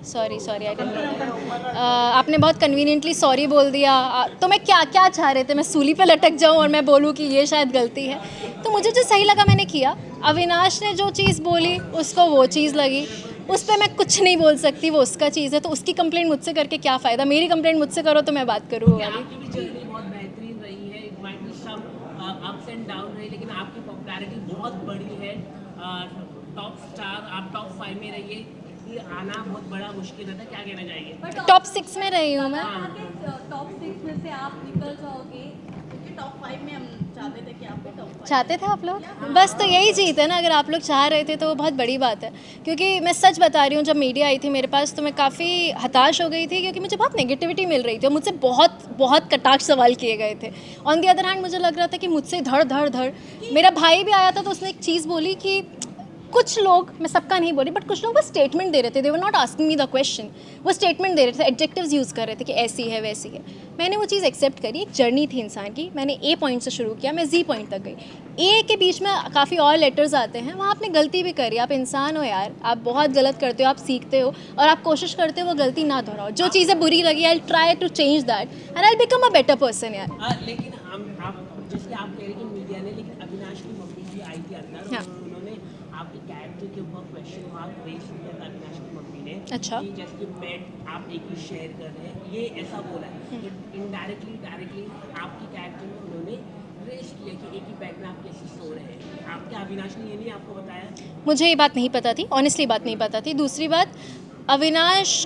H: Sorry I didn't. आपने बहुत कन्वीनियंटली सॉरी बोल दिया। तो मैं क्या क्या चाह रहे थे? मैं सूली पे लटक जाऊं और मैं बोलूं कि ये शायद गलती है? तो मुझे जो सही लगा मैंने किया। अविनाश ने जो चीज़ बोली उसको वो चीज़ लगी, उस पर मैं कुछ नहीं बोल सकती, वो उसका चीज़ है। तो उसकी कंप्लेंट मुझसे करके क्या फ़ायदा? मेरी कंप्लेंट मुझसे करो तो मैं बात करूँ वाली।
B: आपकी भी जर्नी बहुत बेहतरीन रही है। It might be some ups and down रही, लेकिन आपकी पॉपुलैरिटी बहुत बड़ी है। टॉप स्टार, आप टॉप 5 में रहिए। ये आना बहुत बड़ा मुश्किल रहता है। क्या कहना चाहिए?
H: टॉप 6 में रही हूँ मैं।
D: टॉप 6 में से आप निकल जाओगे, क्योंकि टॉप 5 में हम चाहते थे कि आप भी टॉप 5।
H: चाहते थे आप लोग? बस तो यही जीत है ना। अगर आप लोग चाह रहे थे तो वो बहुत बड़ी बात है। क्योंकि मैं सच बता रही हूँ, जब मीडिया आई थी मेरे पास तो मैं काफ़ी हताश हो गई थी, क्योंकि मुझे बहुत नेगेटिविटी मिल रही थी और मुझसे बहुत बहुत कटाक्ष सवाल किए गए थे। ऑन दी अदर हैंड मुझे लग रहा था कि मुझसे धड़। मेरा भाई भी आया था तो उसने एक चीज़ बोली कि कुछ लोग, मैं सबका नहीं बोली, बट कुछ लोग बस स्टेटमेंट दे रहे थे। They were not asking me the question. वो स्टेटमेंट दे रहे थे, एडजेक्टिव्स यूज़ कर रहे थे कि ऐसी है वैसी है। मैंने वो चीज़ एक्सेप्ट करी। एक जर्नी थी इंसान की। मैंने ए पॉइंट से शुरू किया, मैं जी पॉइंट तक गई। ए के बीच में काफ़ी और लेटर्स आते हैं, वहाँ आपने गलती भी करी। आप इंसान हो यार, आप बहुत गलत करते हो, आप सीखते हो और आप कोशिश करते हो वो गलती ना दोहराओ। जो चीज़ें बुरी लगी, I try to change that and I become a better person यार।
B: लेकिन आप जैसे आप कह रहे हैं कि मीडिया ने, लेकिन अविनाश की मम्मी भी आई थी अंदर,
H: हाँ।
B: उन्होंने आपके कैरेक्टर के ऊपर क्वेश्चन मार्क रेज किया था अविनाश की मम्मी ने।
H: अच्छा।
B: कि जैसे कि बेड आप एक ही शेयर कर रहे हैं, ये ऐसा बोला है। इनडायरेक्टली डायरेक्टली आपके कैरेक्टर में उन्होंने रेज किया कि एक ही बेड में आप कैसे सो रहे हैं। आपके अविनाश ने ये नहीं आपको बताया?
H: मुझे ये बात नहीं पता थी, ऑनेस्टली बात नहीं पता थी। दूसरी बात, अविनाश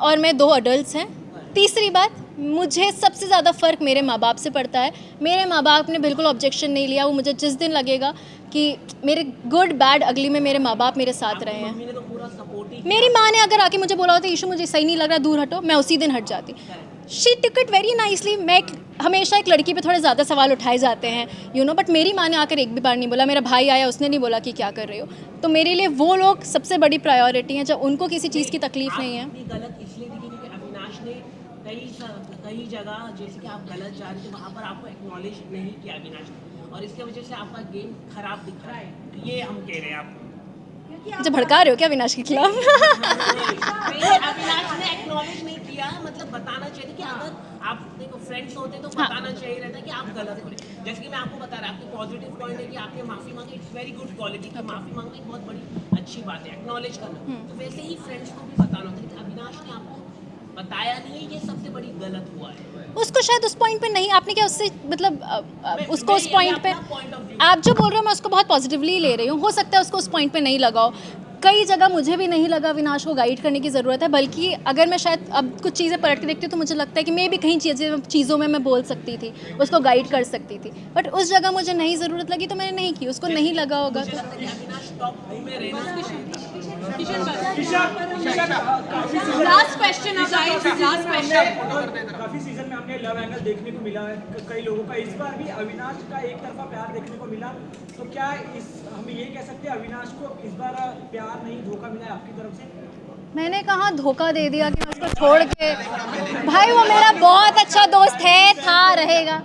H: और मैं 2 अडल्ट्स हैं। तीसरी बात, मुझे सबसे ज़्यादा फ़र्क मेरे माँ बाप से पड़ता है। मेरे माँ बाप ने बिल्कुल ऑब्जेक्शन नहीं लिया। वो मुझे जिस दिन लगेगा कि मेरे गुड बैड अगली में मेरे माँ बाप मेरे साथ रहे हैं।
B: मम्मी ने तो पूरा सपोर्ट ही
H: मेरी माँ ने अगर आके मुझे बोला होता ईशू मुझे सही नहीं लग रहा, दूर हटो, मैं उसी दिन हट जाती। She took it very nicely. हमेशा एक लड़की पे थोड़े ज़्यादा सवाल उठाए जाते हैं, यू नो, बट मेरी माँ ने आकर एक भी बार नहीं बोला। मेरा भाई आया, उसने नहीं बोला कि क्या कर रहे हो। तो मेरे लिए वो लोग सबसे बड़ी प्रायोरिटी हैं, जब उनको किसी चीज़ की तकलीफ नहीं है।
B: आपने गलत इसलिए थी क्योंकि अविनाश ने कई जगह जैसे कि आप गलत जा रहे थे, वहाँ पर आपको एक्नॉलेज नहीं किया अविनाश ने, और इसकी वजह से आपका गेम खराब दिख रहा है। ये हम कह रहे हैं आपको।
H: मुझे भड़का रहे हो क्या अविनाश के खिलाफ?
B: अविनाश ने एक्नॉलेज नहीं किया, मतलब बताना चाहिए कि अगर आप देखो फ्रेंड्स होते तो बताना चाहिए रहता कि आप गलत हो रहे। जैसे कि मैं आपको बता रहा, आपकी पॉजिटिव पॉइंट है कि आपने माफ़ी मांगी। इट्स वेरी गुड क्वालिटी कि माफ़ी मांगना एक बहुत बड़ी अच्छी बात है, एक्नॉलेज करना। तो वैसे ही फ्रेंड्स को भी बताना होता है कि अविनाश ने आपको बताया नहीं, ये सबसे बड़ी गलत हुआ है।
H: उसको शायद उस पॉइंट पे नहीं, आपने क्या उससे मतलब उसको उस पॉइंट पे, आप जो बोल रहे हो मैं उसको बहुत पॉजिटिवली ले रही हूँ। हो सकता है उसको उस पॉइंट पे नहीं लगाओ। कई जगह मुझे भी नहीं लगा अविनाश को गाइड करने की ज़रूरत है, बल्कि अगर मैं शायद अब कुछ चीज़ें पलट के देखती हूँ तो मुझे लगता है कि मैं भी कहीं चीज़ों में मैं बोल सकती थी, उसको गाइड कर सकती थी, बट उस जगह मुझे नहीं ज़रूरत लगी तो मैंने नहीं की। उसको नहीं लगा होगा तो
E: लास्ट क्वेश्चन है गाइस, लास्ट क्वेश्चन।
K: काफी सीजन में हमने लव एंगल देखने को मिला है कई लोगों का। इस बार भी अविनाश का एक तरफा प्यार देखने को मिला, तो क्या हम ये कह सकते हैं अविनाश को इस बार प्यार नहीं धोखा मिला है आपकी तरफ से?
H: मैंने कहाँ धोखा दे दिया कि मैं उसको छोड़ के, भाई वो मेरा बहुत अच्छा दोस्त है, था, रहेगा।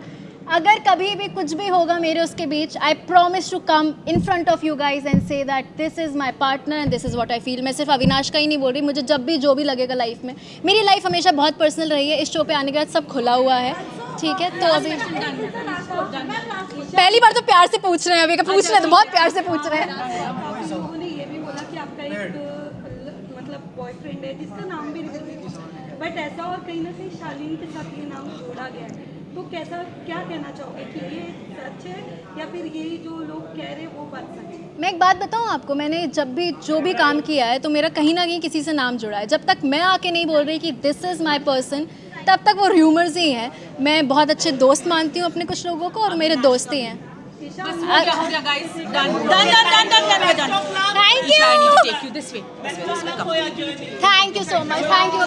H: अगर कभी भी कुछ भी होगा मेरे उसके बीच, I promise to come in front of you guys and say that this is my partner and this is what I feel. मैं सिर्फ अविनाश का ही नहीं बोल रही, मुझे जब भी जो भी लगेगा लाइफ में, मेरी लाइफ हमेशा बहुत पर्सनल रही है, इस शो पे आने के बाद सब खुला हुआ है, ठीक है। तो अभी पहली बार तो प्यार से पूछ रहे हैं, अभी का पूछ रहे हैं तो बहुत प्यार से पूछ रहे हैं।
E: उन्होंने ये भी बोला कि आपका एक मतलब बॉयफ्रेंड है जिसका नाम भी बट ऐसा, और कहीं ना कहीं शालिनी के साथ ये नाम जोड़ा गया है, तो कैसा, क्या कहना चाहोगे कि ये सच है या फिर ये जो लोग कह रहे हैं वो बात सच है?
H: मैं एक बात बताऊं आपको, मैंने जब भी जो भी काम किया है तो मेरा कहीं ना कहीं किसी से नाम जुड़ा है। जब तक मैं आके नहीं बोल रही कि दिस इज़ माई पर्सन, तब तक वो र्यूमर्स ही हैं। मैं बहुत अच्छे दोस्त मानती हूँ अपने कुछ लोगों को, और मेरे दोस्त ही हैं। Thank you so much, thank you.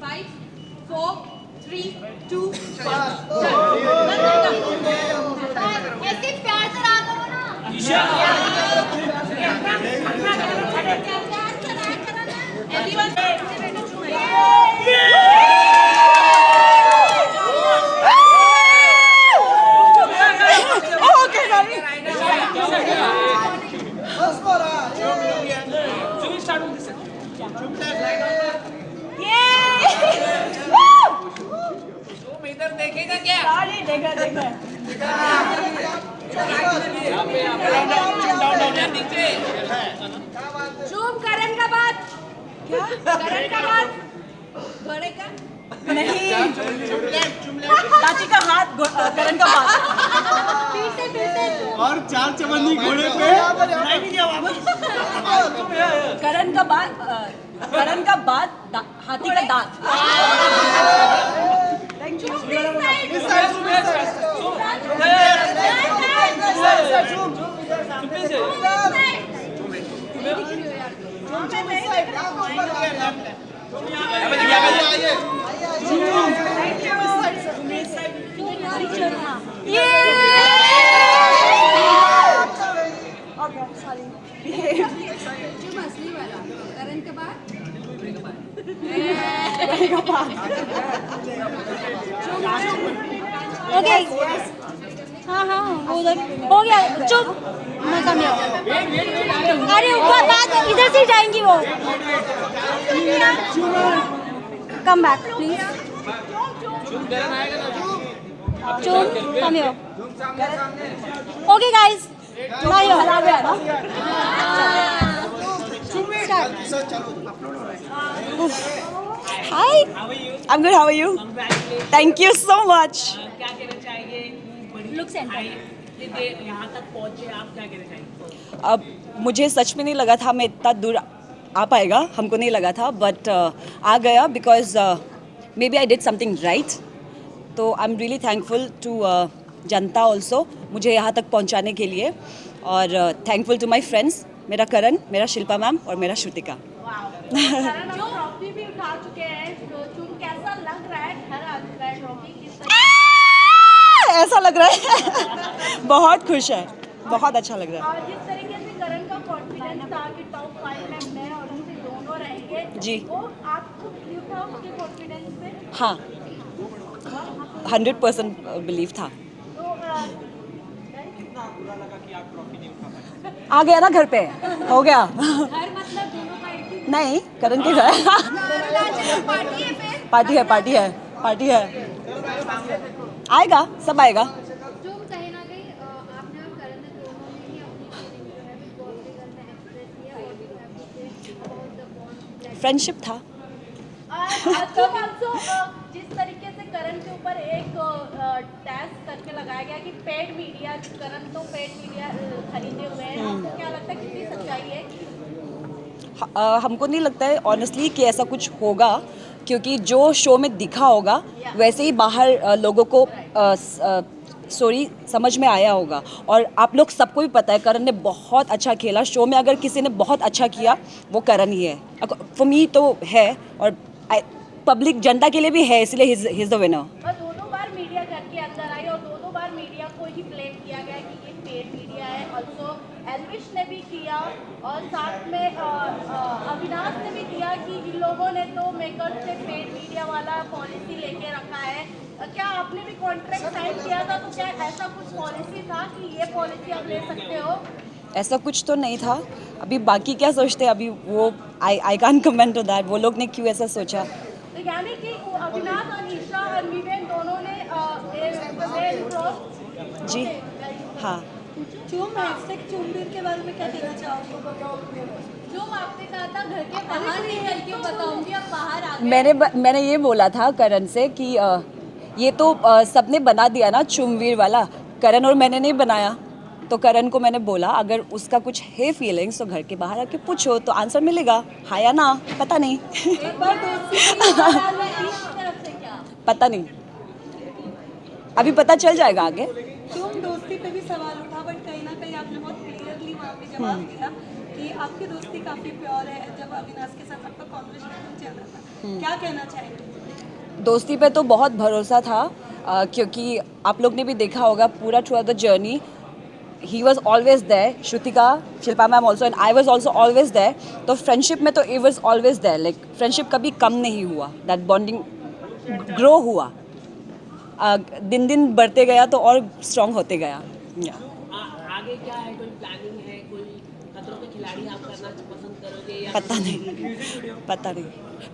D: 5, 4, 3, 2, 1.
H: ऐसे प्यार से रहा करो ना।
B: इधर देखेगा क्या?
D: चुप, करण का बात क्या? करण का बात घोड़े का नहीं, दादी का हाथ, करण का बात।
C: और 4 चवन्नी घोड़े पे
D: करण का बात, हाथी का दांत। थैंक
H: ओके, हाँ हाँ वो उधर हो गया, चुप, मैं समझा। अरे ऊपर बात, इधर से जाएंगी वो। कम बैक प्लीज, चुप, come here. Okay guys,
D: Hi, I'm good. How are you? Thank you so much.
B: क्या कहना चाहिए?
H: लुक सेंटर
B: यहाँ तक पहुँचे आप, क्या कहना चाहिए?
D: अब मुझे सच में नहीं लगा था मैं इतना दूर आ पाएगा, हमको नहीं लगा था, बट आ गया because maybe I did something right. तो I am really thankful to जनता ऑल्सो मुझे यहाँ तक पहुँचाने के लिए, और थैंकफुल टू माई फ्रेंड्स, मेरा करण, मेरा शिल्पा मैम और मेरा श्रुतिका।
E: ट्रॉफी भी उठा चुके हैं, कैसा लग रहा है? घर आ चुका है ट्रॉफी,
D: ऐसा लग रहा है बहुत खुश है, बहुत अच्छा लग रहा है।
E: और जिस तरीके से करण का कॉन्फिडेंस था कि टॉप 5 में मैं और उनसे दोनों रहेंगे,
D: जी,
E: वो आपको बिलीव था उसके कॉन्फिडेंस पे?
D: हाँ, 100% बिलीव था। आ गया ना घर पे, हो गया।
E: घर मतलब दोनों का एक ही?
D: नहीं, करण के घर
E: पार्टी है फिर?
D: पार्टी है। आएगा, सब आएगा।
H: जो कहीं ना कहीं आपने और करण ने दोनों ने ही अपनी फीलिंग जो है बिग बॉस के घर में एक्सप्रेस किया, और भी अबाउट द बॉन्ड
D: फ्रेंडशिप था।
E: तब also, जिस तरीके से करण के ऊपर एक टैक्स करके लगाया गया कि पेड मीडिया, करण तो पेड मीडिया खरीदे हुए हैं, आपको क्या लगता है कितनी सच्चाई है?
D: हमको नहीं लगता है ऑनेस्टली कि ऐसा कुछ होगा, क्योंकि जो शो में दिखा होगा वैसे ही बाहर लोगों को स्टोरी समझ में आया होगा। और आप लोग सबको भी पता है करण ने बहुत अच्छा खेला शो में। अगर किसी ने बहुत अच्छा किया वो करण ही है, फॉर मी तो है, और पब्लिक जनता के लिए भी है, इसलिए ही इज द विनर।
E: और दोनों बार मीडिया घर के अंदर आई और दोनों बार मीडिया को ही ब्लेम किया गया कि ये पेड मीडिया है, और
D: एल्विश ने भी किया और साथ में अविनाश ने भी किया कि इन लोगों ने तो मेकर्स से पेड मीडिया वाला पॉलिसी लेके रखा है। क्या आपने भी कॉन्ट्रैक्ट साइन किया था, तो क्या ऐसा कुछ पॉलिसी था कि ये पॉलिसी आप ले सकते हो?
L: ऐसा कुछ तो नहीं था। अभी बाकी क्या सोचते हैं अभी वो I can't comment to that, वो लोग ने क्यों ऐसा सोचा।
D: तो यानी कि अविनाश और ईशा और विवेक दोनों ने
L: जी हाँ।
E: चुम्बीर के बारे में क्या कहना चाहोगे?
D: जो आपने कहा था घर के बाहर निकल के बताऊंगी, अब बाहर आ गए।
L: मैंने ये बोला था करण से कि ये तो सबने बना दिया ना चुम्बीर वाला, करण और मैंने नहीं बनाया। तो करण को मैंने बोला अगर उसका कुछ है फीलिंग्स तो घर के बाहर आके पूछो तो आंसर मिलेगा, हाँ या ना, पता नहीं।
D: एक बार तरफ से क्या
L: पता नहीं, अभी पता चल जाएगा आगे।
E: तुम दोस्ती पे भी सवाल उठा, बट कहीं ना कहीं आपने बहुत क्लियरली वहाँ पे जवाब दिया कि आपकी दोस्ती काफ़ी प्योर है। जब अविनाश के साथ आपका कॉन्वर्सेशन चल रहा था, क्या कहना चाहेंगे?
L: दोस्ती पे तो बहुत भरोसा था क्योंकि आप लोग ने भी देखा होगा पूरा through the journey he was always there, Shrutika, Shilpa ma'am also and I was also always there. तो फ्रेंडशिप में तो it was always there, like friendship कभी कम नहीं हुआ, दैट बॉन्डिंग ग्रो हुआ, दिन दिन बढ़ते गया तो और स्ट्रॉन्ग होते गया।
B: आगे क्या है, कोई प्लानिंग है, कोई खतरों के खिलाड़ी आप करना पसंद करोगे या
L: पता नहीं।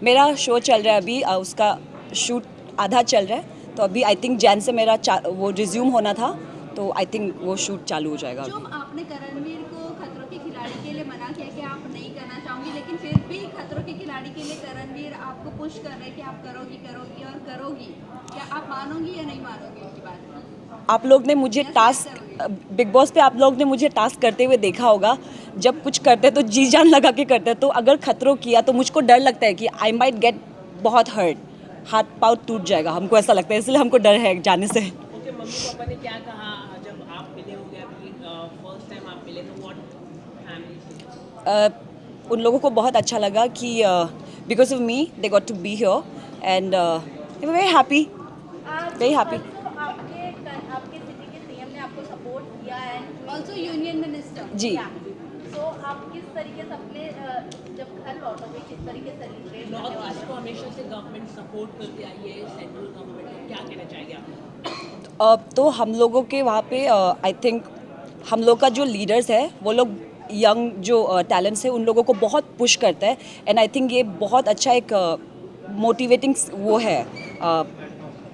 L: मेरा शो चल रहा है अभी, उसका शूट आधा चल रहा है, तो अभी आई थिंक जैन से मेरा वो रिज्यूम होना था, तो आई थिंक वो शूट चालू हो जाएगा।
D: जो आपने करणवीर को खतरों के खिलाड़ी के लिए मना किया कि आप नहीं करना चाहोगे, लेकिन फिर भी खतरों के खिलाड़ी के लिए करणवीर आपको पुश कर रहे हैं कि आप करोगी और करोगी, क्या आप मानोगी या नहीं मानोगी उसकी बात?
L: आप लोग ने मुझे टास्क बिग बॉस पे आप लोग ने मुझे टास्क करते हुए देखा होगा, जब कुछ करते तो जी जान लगा के करते, तो अगर खतरों किया तो मुझको डर लगता है कि आई माइट गेट बहुत हर्ट, हाथ पाँव टूट जाएगा, हमको ऐसा लगता है, इसलिए हमको डर है जाने से।
B: ओके, मम्मी पापा ने क्या कहा जब आप मिले होगे, अभी फर्स्ट टाइम आप मिले, तो व्हाट फैमिली?
L: उन लोगों को बहुत अच्छा लगा कि because of me they got to be here and they were very happy, very happy.
D: आपके सिटी के सीएम ने आपको सपोर्ट किया and also union minister
L: ji.
D: तो आप किस तरीके से अपने जब घर लौटोगे किस तरीके से सेलिब्रेट करने वाले
B: आपको हमेशा से गवर्नमेंट सपोर्ट करती आई है, सेंट्रल गवर्नमेंट को क्या कहना चाहेंगे आप?
L: तो हम लोगों के वहाँ पे आई थिंक हम लोग का जो लीडर्स है वो लोग यंग जो टैलेंट्स है उन लोगों को बहुत पुश करता है, एंड आई थिंक ये बहुत अच्छा एक मोटिवेटिंग वो है।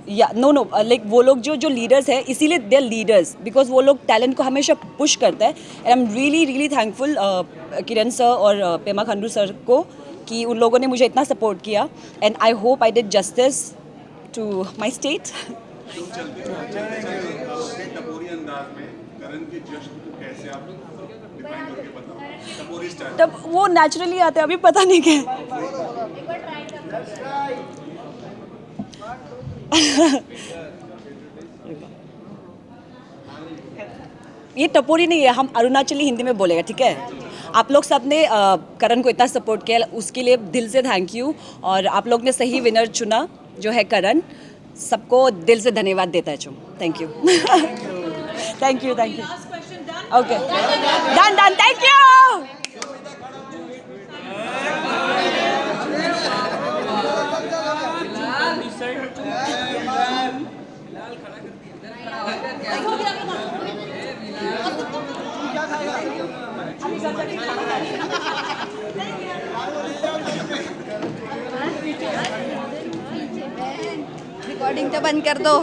L: या नो लाइक वो लोग जो लीडर्स है इसीलिए दे आर लीडर्स बिकॉज वो लोग टैलेंट को हमेशा पुश करता है, and I am really thankful Kiran sir और पेमा खंडू सर को कि उन लोगों ने मुझे इतना सपोर्ट किया, and I hope I did justice to my state.
I: टपोरी अंदाज में करण के जश्न को कैसे आप डिफाइन करके बताओ, टपोरी स्टाइल?
L: तब वो नेचुरली आते हैं, अभी पता नहीं क्या।
D: एक बार ट्राई करना।
L: ये टपोरी नहीं है, हम अरुणाचली हिंदी में बोलेगा, ठीक है? आप लोग सब ने करण को इतना सपोर्ट किया, उसके लिए दिल से थैंक यू, और आप लोग ने सही विनर चुना जो है करण, सबको दिल से धन्यवाद देता है चुम। Thank you. Thank you okay, done, thank you.
H: Recording तो बंद कर दो।